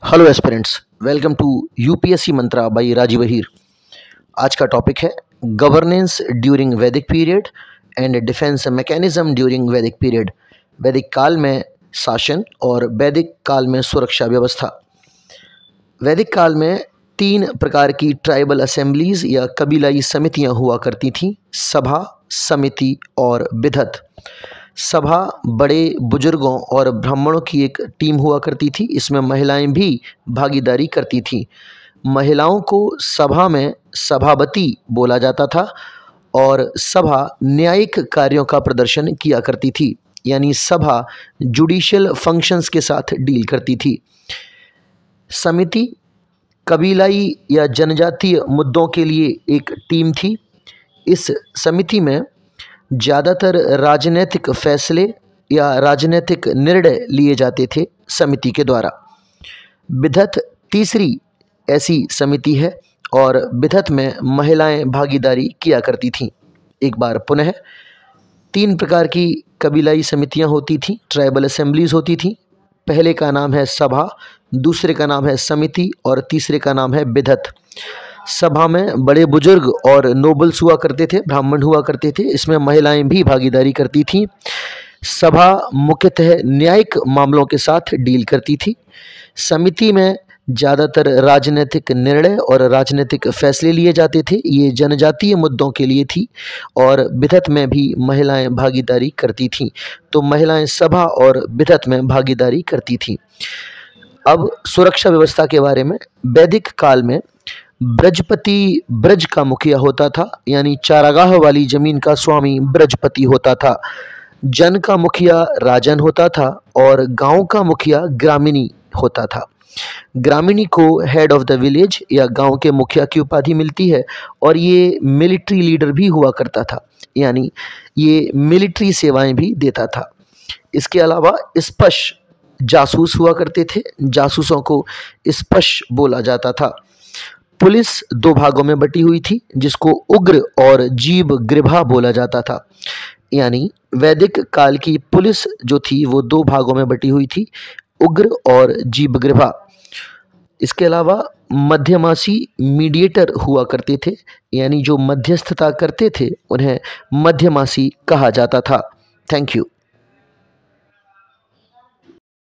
Hello aspirants, welcome to UPSC Mantra by Rajeev Ahir. आज का topic है governance during Vedic period and defence mechanism during Vedic period. वैदिक काल में शासन और वैदिक काल में सुरक्षा व्यवस्था। वैदिक काल में 3 प्रकार की ट्राइबल असेंबलीज या कबीलाई समितियां हुआ करती थीं: सभा, समिति और विधत। सभा बड़े बुजुर्गों और ब्राह्मणों की एक टीम हुआ करती थी। इसमें महिलाएं भी भागीदारी करती थीं। महिलाओं को सभा में सभापति बोला जाता था और सभा न्यायिक कार्यों का प्रदर्शन किया करती थी, यानी सभा जुडिशियल फंक्शंस के साथ डील करती थी। समिति कबीलाई या जनजातीय मुद्दों के लिए एक टीम थी। इस समिति में ज़्यादातर राजनीतिक फैसले या राजनीतिक निर्णय लिए जाते थे समिति के द्वारा। विधत तीसरी ऐसी समिति है और विधत में महिलाएं भागीदारी किया करती थीं। एक बार पुनः 3 प्रकार की कबीलाई समितियां होती थीं, ट्राइबल असेंबलीज होती थीं। पहले का नाम है सभा, दूसरे का नाम है समिति और तीसरे का नाम है विधत। सभा में बड़े बुजुर्ग और नोबल्स हुआ करते थे, ब्राह्मण हुआ करते थे। इसमें महिलाएं भी भागीदारी करती थीं। सभा मुख्यतः न्यायिक मामलों के साथ डील करती थी। समिति में ज़्यादातर राजनीतिक निर्णय और राजनीतिक फैसले लिए जाते थे। ये जनजातीय मुद्दों के लिए थी और विधत में भी महिलाएं भागीदारी करती थीं। तो महिलाएं सभा और विधत में भागीदारी करती थीं। अब सुरक्षा व्यवस्था के बारे में। वैदिक काल में ब्रजपति ब्रज का मुखिया होता था, यानी चारागाह वाली जमीन का स्वामी ब्रजपति होता था। जन का मुखिया राजन होता था और गांव का मुखिया ग्रामीणी होता था। ग्रामीणी को हेड ऑफ द विलेज या गांव के मुखिया की उपाधि मिलती है और ये मिलिट्री लीडर भी हुआ करता था, यानी ये मिलिट्री सेवाएं भी देता था। इसके अलावा स्पश जासूस हुआ करते थे। जासूसों को स्पश बोला जाता था। पुलिस 2 भागों में बटी हुई थी, जिसको उग्र और जीव ग्रीभा बोला जाता था। यानी वैदिक काल की पुलिस जो थी वो 2 भागों में बटी हुई थी, उग्र और जीव ग्रीभा। इसके अलावा मध्यमासी मीडिएटर हुआ करते थे, यानी जो मध्यस्थता करते थे उन्हें मध्यमासी कहा जाता था। Thank you.